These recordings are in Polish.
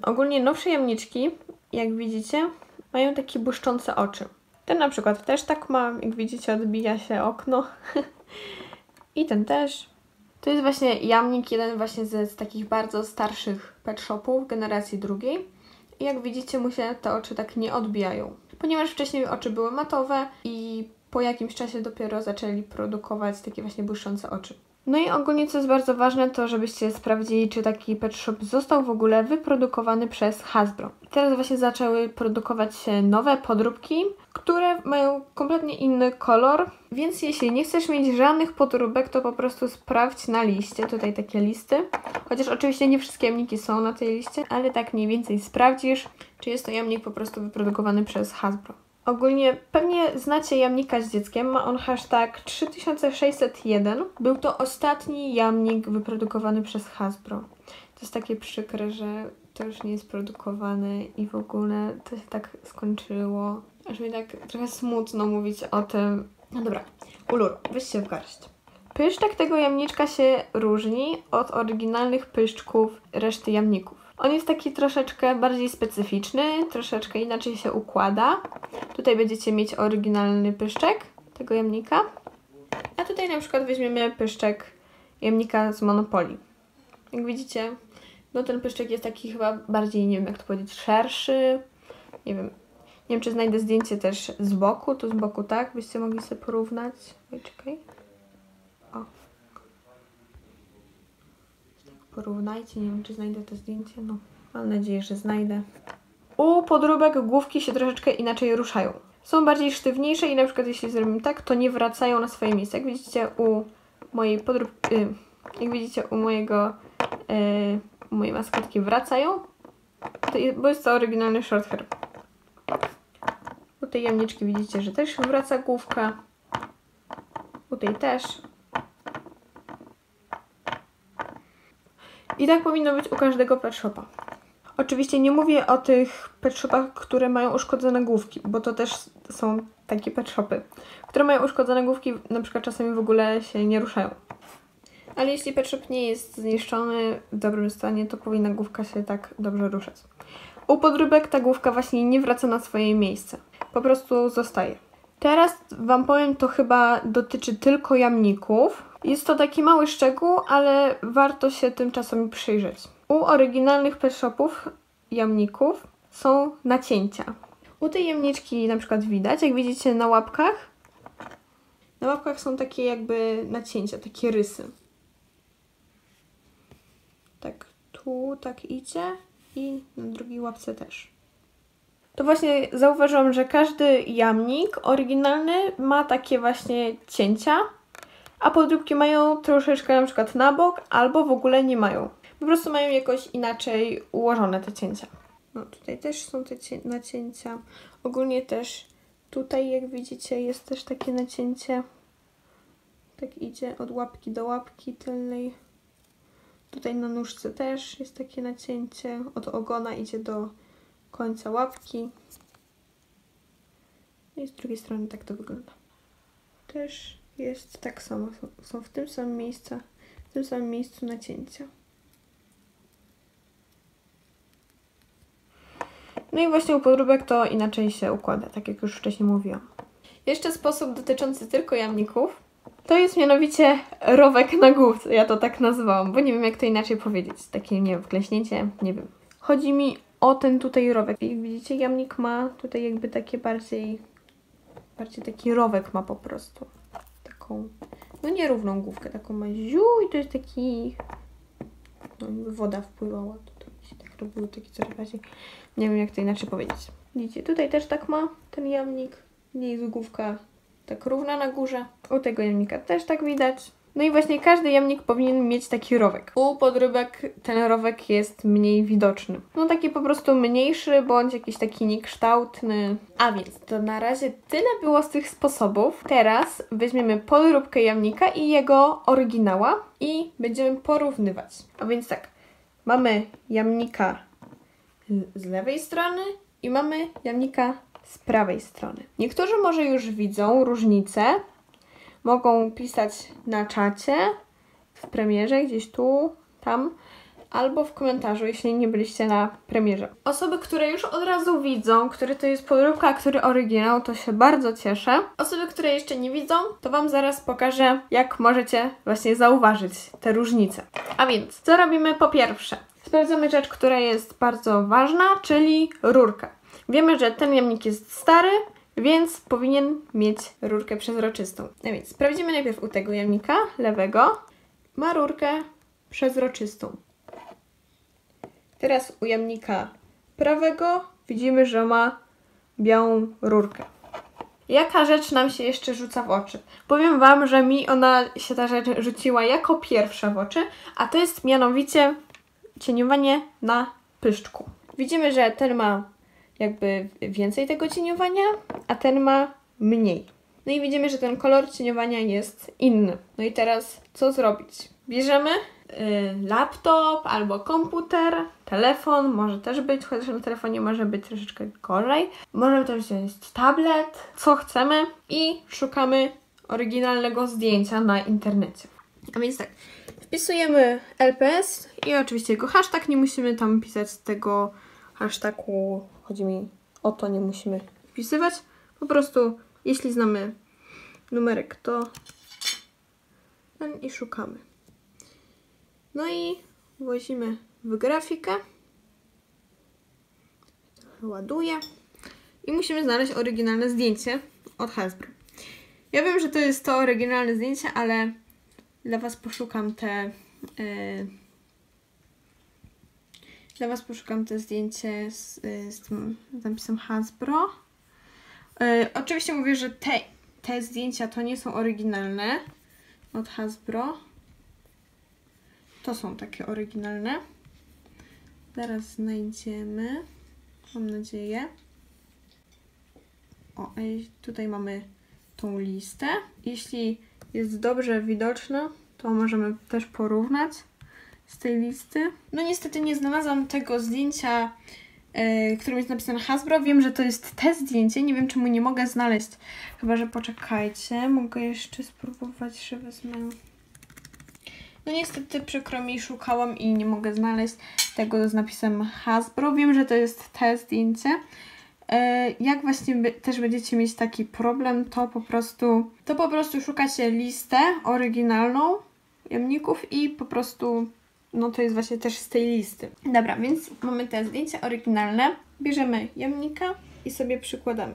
Ogólnie nowsze jamniczki, jak widzicie, mają takie błyszczące oczy. Ten na przykład też tak ma, jak widzicie, odbija się okno. I ten też. To jest właśnie jamnik, jeden właśnie z takich bardzo starszych pet shopów generacji drugiej. I jak widzicie, mu się te oczy tak nie odbijają. Ponieważ wcześniej oczy były matowe i po jakimś czasie dopiero zaczęli produkować takie właśnie błyszczące oczy. No i ogólnie, co jest bardzo ważne, to żebyście sprawdzili, czy taki pet shop został w ogóle wyprodukowany przez Hasbro. Teraz właśnie zaczęły produkować się nowe podróbki, które mają kompletnie inny kolor, więc jeśli nie chcesz mieć żadnych podróbek, to po prostu sprawdź na liście, tutaj takie listy. Chociaż oczywiście nie wszystkie jamniki są na tej liście, ale tak mniej więcej sprawdzisz, czy jest to jamnik po prostu wyprodukowany przez Hasbro. Ogólnie pewnie znacie jamnika z dzieckiem, ma on hashtag 3601. Był to ostatni jamnik wyprodukowany przez Hasbro. To jest takie przykre, że to już nie jest produkowane i w ogóle to się tak skończyło. Aż mi tak trochę smutno mówić o tym. No dobra, Ulur, weź się w garść. Pyszczek tego jamniczka się różni od oryginalnych pyszczków reszty jamników. On jest taki troszeczkę bardziej specyficzny, troszeczkę inaczej się układa. Tutaj będziecie mieć oryginalny pyszczek tego jamnika. A tutaj na przykład weźmiemy pyszczek jamnika z Monopoly. Jak widzicie, no ten pyszczek jest taki chyba bardziej, nie wiem jak to powiedzieć, szerszy. Nie wiem czy znajdę zdjęcie też z boku, tu z boku tak, byście mogli sobie porównać. Oj, czekaj. O. Porównajcie, nie wiem czy znajdę to zdjęcie, no mam nadzieję, że znajdę. U podróbek główki się troszeczkę inaczej ruszają. Są bardziej sztywniejsze i na przykład jeśli zrobimy tak, to nie wracają na swoje miejsce. Jak widzicie u mojej podróbki, jak widzicie u mojej maskotki wracają, bo jest to oryginalny short hair. U tej jamniczki widzicie, że też wraca główka. U tej też. I tak powinno być u każdego pet shopa. Oczywiście nie mówię o tych pet shopach, które mają uszkodzone główki, bo to też są takie pet shopy, które mają uszkodzone główki, na przykład czasami w ogóle się nie ruszają. Ale jeśli pet shop nie jest zniszczony, w dobrym stanie, to powinna główka się tak dobrze ruszać. U podróbek ta główka właśnie nie wraca na swoje miejsce. Po prostu zostaje. Teraz Wam powiem, to chyba dotyczy tylko jamników. Jest to taki mały szczegół, ale warto się tym czasami przyjrzeć. U oryginalnych pet shopów jamników są nacięcia. U tej jamniczki na przykład widać, jak widzicie na łapkach są takie jakby nacięcia, takie rysy. Tak tu tak idzie i na drugiej łapce też. To właśnie zauważyłam, że każdy jamnik oryginalny ma takie właśnie cięcia, a podróbki mają troszeczkę na przykład na bok, albo w ogóle nie mają. Po prostu mają jakoś inaczej ułożone te cięcia. No tutaj też są te nacięcia. Ogólnie też tutaj, jak widzicie, jest też takie nacięcie. Tak idzie od łapki do łapki tylnej. Tutaj na nóżce też jest takie nacięcie. Od ogona idzie do końca łapki. No i z drugiej strony tak to wygląda. Też jest tak samo. Są w tym samym miejscu nacięcia. No i właśnie u podróbek to inaczej się układa, tak jak już wcześniej mówiłam. Jeszcze sposób dotyczący tylko jamników, to jest mianowicie rowek na główce. Ja to tak nazwałam, bo nie wiem jak to inaczej powiedzieć. Takie, nie wiem, wkleśnięcie, nie wiem. Chodzi mi o ten tutaj rowek. Jak widzicie, jamnik ma tutaj jakby takie bardziej taki rowek ma po prostu. Taką, no nierówną główkę, taką ma ziu i to jest taki, no jakby woda wpływała. To się tak robiło, taki coraz bardziej, nie wiem jak to inaczej powiedzieć. Widzicie, tutaj też tak ma ten jamnik. Nie jest główka tak równa na górze. U tego jamnika też tak widać. No i właśnie każdy jamnik powinien mieć taki rowek. U podróbek ten rowek jest mniej widoczny. No taki po prostu mniejszy, bądź jakiś taki niekształtny. A więc to na razie tyle było z tych sposobów. Teraz weźmiemy podróbkę jamnika i jego oryginała i będziemy porównywać. A więc tak, mamy jamnika z lewej strony i mamy jamnika z prawej strony. Niektórzy może już widzą różnicę. Mogą pisać na czacie, w premierze, gdzieś tu, tam. albo w komentarzu, jeśli nie byliście na premierze. Osoby, które już od razu widzą, który to jest podróbka, a który oryginał, to się bardzo cieszę. Osoby, które jeszcze nie widzą, to Wam zaraz pokażę, jak możecie właśnie zauważyć te różnice. A więc, co robimy po pierwsze? Sprawdzamy rzecz, która jest bardzo ważna, czyli rurkę. Wiemy, że ten jamnik jest stary, więc powinien mieć rurkę przezroczystą. No więc sprawdzimy najpierw u tego jamnika lewego. Ma rurkę przezroczystą. Teraz u jamnika prawego widzimy, że ma białą rurkę. Jaka rzecz nam się jeszcze rzuca w oczy? Powiem Wam, że mi ta rzecz rzuciła jako pierwsza w oczy, a to jest mianowicie cieniowanie na pyszczku. Widzimy, że ten ma jakby więcej tego cieniowania, a ten ma mniej. No i widzimy, że ten kolor cieniowania jest inny. No i teraz co zrobić? Bierzemy laptop albo komputer, telefon może też być, chociaż na telefonie może być troszeczkę gorzej. Możemy też wziąć tablet, co chcemy i szukamy oryginalnego zdjęcia na internecie. A więc tak, wpisujemy LPS i oczywiście jego hashtag, nie musimy tam pisać tego hashtagu, chodzi mi o to, nie musimy wpisywać. Po prostu, jeśli znamy numerek, to ten i szukamy. No i włosimy w grafikę. Trochę ładuję. I musimy znaleźć oryginalne zdjęcie od Hasbro. Ja wiem, że to jest to oryginalne zdjęcie, ale dla Was poszukam te zdjęcie z tym napisem Hasbro. Oczywiście mówię, że te zdjęcia to nie są oryginalne od Hasbro. To są takie oryginalne. Zaraz znajdziemy. Mam nadzieję. O, tutaj mamy tą listę. Jeśli jest dobrze widoczna, to możemy też porównać z tej listy. No niestety nie znalazłam tego zdjęcia, którym jest napisane Hasbro. Wiem, że to jest te zdjęcie. Nie wiem, czemu nie mogę znaleźć. Chyba, że poczekajcie. Mogę jeszcze spróbować, że wezmę... No niestety przykro mi, szukałam i nie mogę znaleźć tego z napisem Hasbro. Wiem, że to jest te zdjęcie. Jak właśnie też będziecie mieć taki problem, to po prostu szukacie listę oryginalną jamników i po prostu, no to jest właśnie też z tej listy. Dobra, więc mamy te zdjęcia oryginalne. Bierzemy jamnika i sobie przykładamy.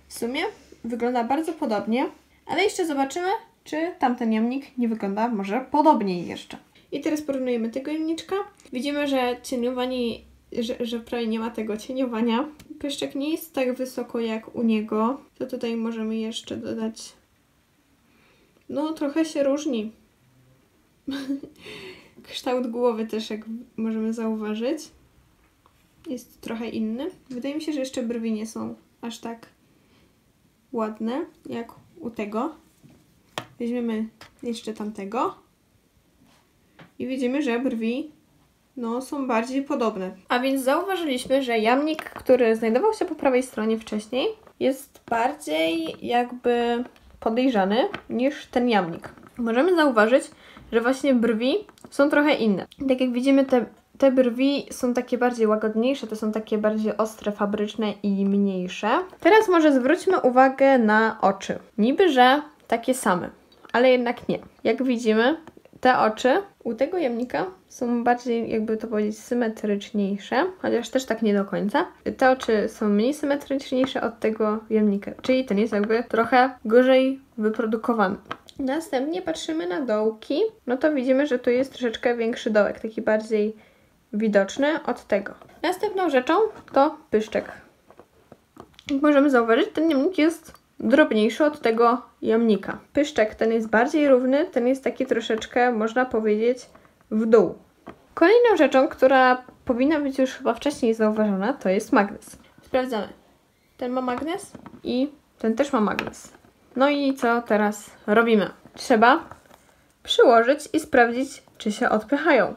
W sumie wygląda bardzo podobnie, ale jeszcze zobaczymy, czy tamten jamnik nie wygląda może podobniej jeszcze. I teraz porównujemy tego jamniczka. Widzimy, że cieniowanie, że prawie nie ma tego cieniowania. Pyszczek nie jest tak wysoko jak u niego. To tutaj możemy jeszcze dodać. No, trochę się różni. Kształt głowy też, jak możemy zauważyć, jest trochę inny. Wydaje mi się, że jeszcze brwi nie są aż tak ładne jak u tego. Weźmiemy jeszcze tamtego i widzimy, że brwi są bardziej podobne. A więc zauważyliśmy, że jamnik, który znajdował się po prawej stronie wcześniej, jest bardziej jakby podejrzany niż ten jamnik. Możemy zauważyć, że właśnie brwi są trochę inne. Tak jak widzimy, te brwi są takie bardziej łagodniejsze, to są takie bardziej ostre, fabryczne i mniejsze. Teraz może zwróćmy uwagę na oczy. Niby, że takie same, ale jednak nie. Jak widzimy, te oczy u tego jamnika są bardziej, jakby to powiedzieć, symetryczniejsze, chociaż też tak nie do końca. Te oczy są mniej symetryczniejsze od tego jamnika, czyli ten jest jakby trochę gorzej wyprodukowany. Następnie patrzymy na dołki, no to widzimy, że tu jest troszeczkę większy dołek, taki bardziej widoczny od tego. Następną rzeczą to pyszczek. Jak możemy zauważyć, ten jamnik jest drobniejszy od tego jamnika. Pyszczek ten jest bardziej równy, ten jest taki troszeczkę, można powiedzieć, w dół. Kolejną rzeczą, która powinna być już chyba wcześniej zauważona, to jest magnes. Sprawdzamy. Ten ma magnes i ten też ma magnes. No i co teraz robimy? Trzeba przyłożyć i sprawdzić, czy się odpychają.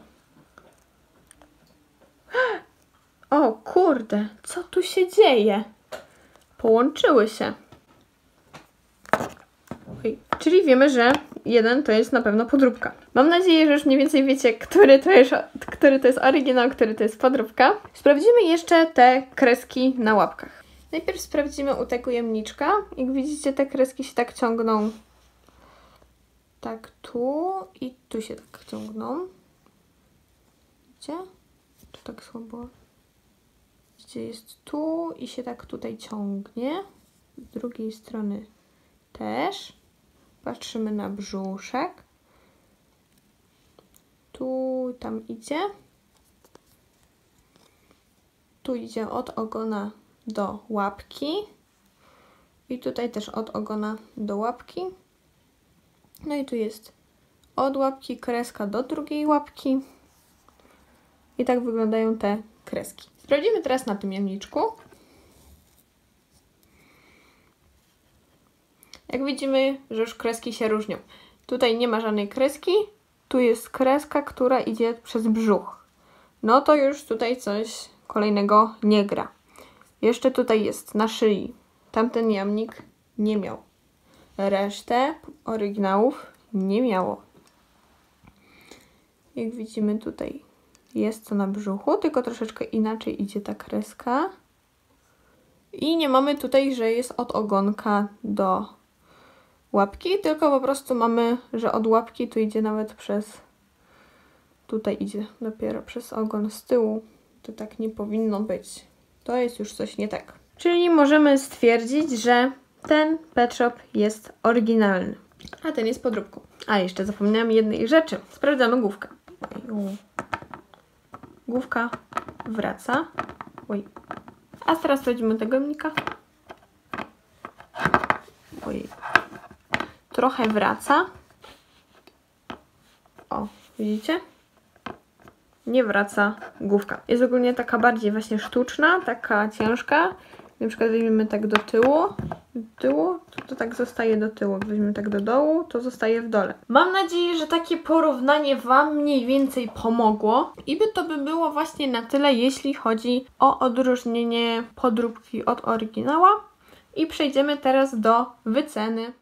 O kurde, co tu się dzieje? Połączyły się. Czyli wiemy, że jeden to jest na pewno podróbka. Mam nadzieję, że już mniej więcej wiecie, który to jest oryginał, który to jest podróbka. Sprawdzimy jeszcze te kreski na łapkach. Najpierw sprawdzimy u tego jamniczka. Jak widzicie, te kreski się tak ciągną. Tak tu i tu się tak ciągną. Widzicie? Czy tak słabo? Widzicie, jest tu i się tak tutaj ciągnie. Z drugiej strony też. Patrzymy na brzuszek. Tu tam idzie. Tu idzie od ogona do łapki. I tutaj też od ogona do łapki. No i tu jest od łapki kreska do drugiej łapki. I tak wyglądają te kreski. Sprawdzimy teraz na tym jamniczku. Jak widzimy, że już kreski się różnią. Tutaj nie ma żadnej kreski. Tu jest kreska, która idzie przez brzuch. No to już tutaj coś kolejnego nie gra. Jeszcze tutaj jest na szyi. Tamten jamnik nie miał. Resztę oryginałów nie miało. Jak widzimy, tutaj jest to na brzuchu, tylko troszeczkę inaczej idzie ta kreska. I nie mamy tutaj, że jest od ogonka do łapki, tylko po prostu mamy, że od łapki tu idzie nawet przez... Tutaj idzie dopiero przez ogon z tyłu. To tak nie powinno być. To jest już coś nie tak. Czyli możemy stwierdzić, że ten Pet Shop jest oryginalny, a ten jest podróbką. A jeszcze zapomniałam jednej rzeczy. Sprawdzamy główkę. Główka wraca. Oj. A teraz sprawdzimy tego jamnika. Ojej. Trochę wraca. O, widzicie? Nie wraca główka. Jest ogólnie taka bardziej właśnie sztuczna, taka ciężka. Na przykład weźmiemy tak do tyłu, to tak zostaje do tyłu. Jak weźmiemy tak do dołu, to zostaje w dole. Mam nadzieję, że takie porównanie Wam mniej więcej pomogło. I to by było właśnie na tyle, jeśli chodzi o odróżnienie podróbki od oryginała. I przejdziemy teraz do wyceny.